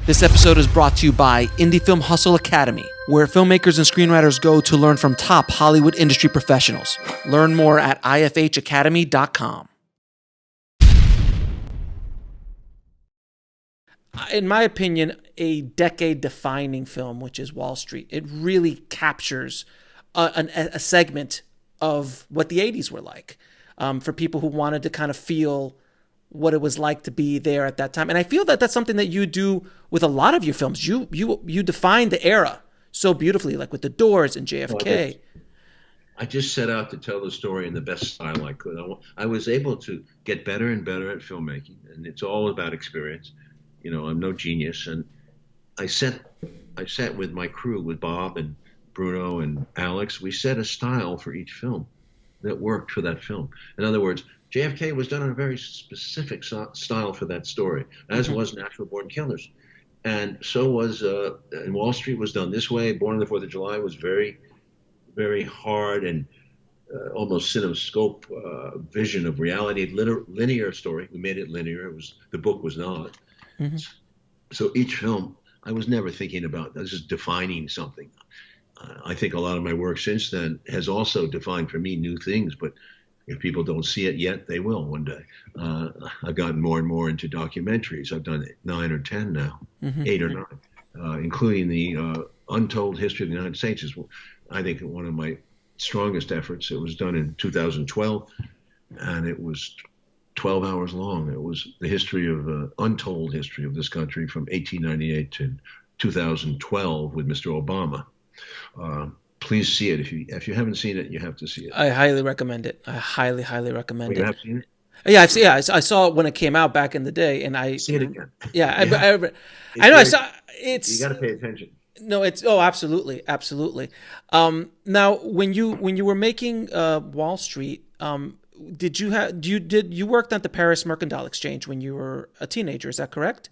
This episode is brought to you by Indie Film Hustle Academy, where filmmakers and screenwriters go to learn from top Hollywood industry professionals. Learn more at ifhacademy.com. In my opinion, a decade-defining film, which is Wall Street. It really captures a segment of what the 80s were like for people who wanted to kind of feel what it was like to be there at that time. And I feel that that's something that you do with a lot of your films. You define the era so beautifully, like with The Doors and JFK. I just set out to tell the story in the best style I could. I was able to get better and better at filmmaking, and it's all about experience. You know, I'm no genius. And I sat with my crew, with Bob and Bruno and Alex. We set a style for each film that worked for that film. In other words, JFK was done in a very specific style for that story, as was Natural Born Killers. And so was, and Wall Street was done this way. Born on the 4th of July was very, very hard and almost cinemascope vision of reality, linear story. We made it linear. The book was not. Mm-hmm. So each film, I was never thinking about this is defining something. I think a lot of my work since then has also defined for me new things, but if people don't see it yet, they will one day. I've gotten more and more into documentaries. I've done 9 or 10 now, 8 or 9, including the Untold History of the United States is, I think, one of my strongest efforts. It was done in 2012, and it was 12 hours long. It was the history of untold history of this country from 1898 to 2012 with Mr. Obama. Please see it. If you haven't seen it, you have to see it. I highly recommend it. I highly recommend it. You have seen it? Yeah, I saw it when it came out back in the day, and I see it again. Yeah, I know. I saw it's. You got to pay attention. No, it's absolutely. Now, when you were making Wall Street, did you worked at the Paris Mercantile Exchange when you were a teenager? Is that correct?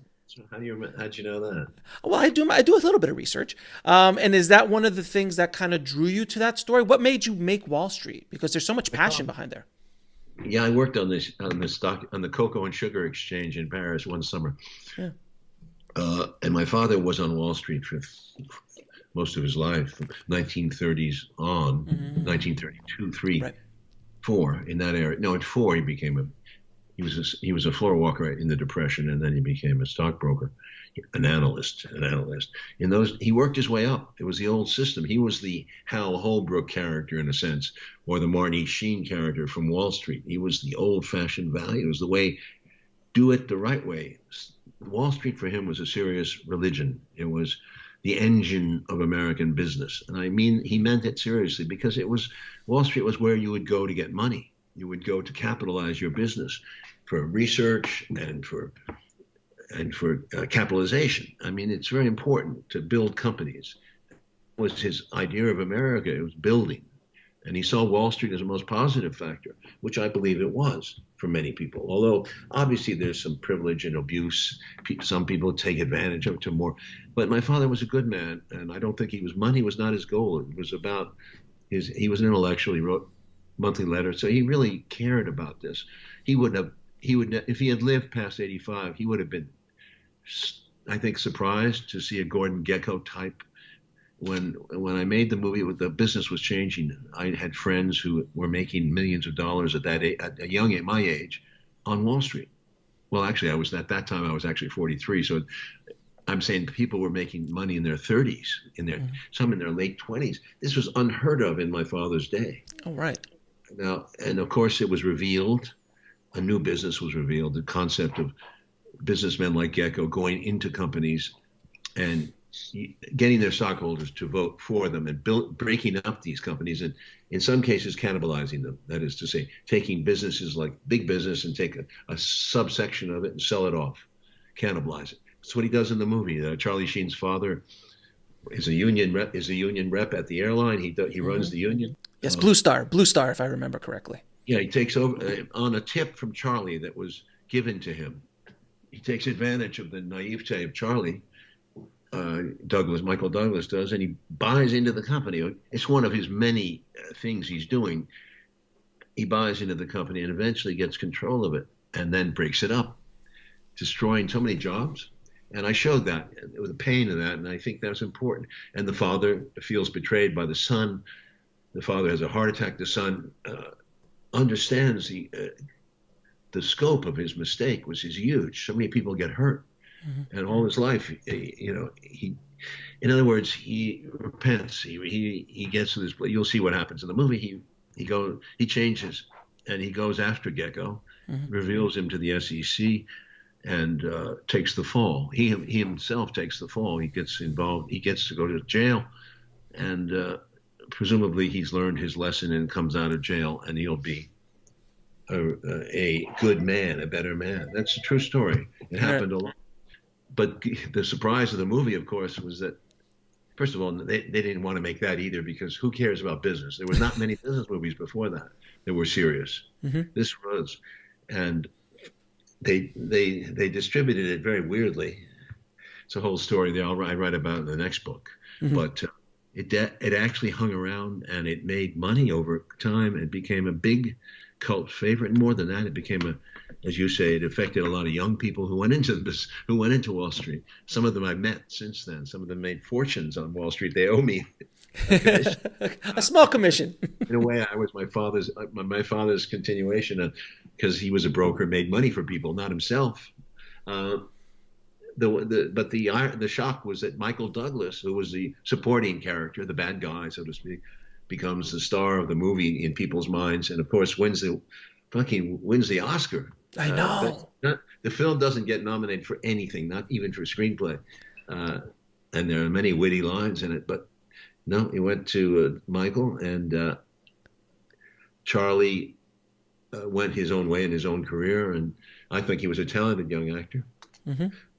How'd you know that? Well, I do a little bit of research. And is that one of the things that kind of drew you to that story? What made you make Wall Street? Because there's so much passion behind there. Yeah, I worked on the cocoa and sugar exchange in Paris one summer. Yeah. And my father was on Wall Street for most of his life, from 1930s on, 1932, 3, right. 4 in that area. No, at 4 he became he was a floor walker in the Depression, and then he became a stockbroker, an analyst. He worked his way up. It was the old system. He was the Hal Holbrook character in a sense, or the Marty Sheen character from Wall Street. He was the old-fashioned value. It was the way, do it the right way. Wall Street for him was a serious religion. It was the engine of American business. And I mean, he meant it seriously, because Wall Street was where you would go to get money. You would go to capitalize your business for research and for capitalization. I mean, it's very important to build companies. It was his idea of America. It was building. And he saw Wall Street as a most positive factor, which I believe it was for many people. Although, obviously, there's some privilege and abuse. Some people take advantage of it to more. But my father was a good man, and I don't think money was not his goal. It was about he was an intellectual. He wrote monthly letters, so he really cared about this. If he had lived past 85, he would have been, I think, surprised to see a Gordon Gekko type. When I made the movie, the business was changing. I had friends who were making millions of dollars at my age, on Wall Street. Well, actually, at that time I was actually 43. So I'm saying people were making money in their 30s, some in their late 20s. This was unheard of in my father's day. Oh, right. Now, and of course, it was revealed. A new business was revealed. The concept of businessmen like Gekko going into companies and getting their stockholders to vote for them, and breaking up these companies, and in some cases cannibalizing them. That is to say, taking businesses like big business and take a subsection of it and sell it off, cannibalize it. That's what he does in the movie. Charlie Sheen's father is a union rep at the airline. He runs the union. Yes, Blue Star, if I remember correctly. Yeah, he takes over on a tip from Charlie that was given to him. He takes advantage of the naivete of Charlie. Michael Douglas does, and he buys into the company. It's one of his many things he's doing. He buys into the company and eventually gets control of it, and then breaks it up, destroying so many jobs And I showed that, the pain of that, and I think that's important. And the father feels betrayed by the son. The father has a heart attack. The son understands the scope of his mistake was huge. So many people get hurt, and all his life, he in other words, he repents. He gets to this. You'll see what happens in the movie. He changes, and he goes after Gecko, reveals him to the SEC, and takes the fall. He himself takes the fall. He gets involved. He gets to go to jail, and presumably he's learned his lesson and comes out of jail, and he'll be a good man, a better man. That's a true story. It happened a lot. But the surprise of the movie, of course, was that, first of all, they didn't want to make that either, because who cares about business? There were not many business movies before that were serious. This was, and they distributed it very weirdly. It's a whole story there. I write about in the next book. But it actually hung around, and it made money over time. It became a big cult favorite. And more than that, it became as you say, it affected a lot of young people who went into Wall Street. Some of them I've met since then. Some of them made fortunes on Wall Street. They owe me a commission. A small commission. In a way, I was my father's continuation, because he was a broker, made money for people, not himself. But the shock was that Michael Douglas, who was the supporting character, the bad guy, so to speak, becomes the star of the movie in people's minds, and of course wins the Oscar. I know. The film doesn't get nominated for anything, not even for screenplay, and there are many witty lines in it. But no, it went to Michael, and Charlie went his own way in his own career, and I think he was a talented young actor.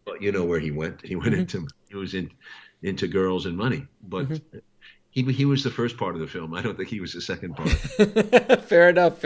But you know where he went. He was into girls and money, but. He was the first part of the film. I don't think he was the second part. Fair enough.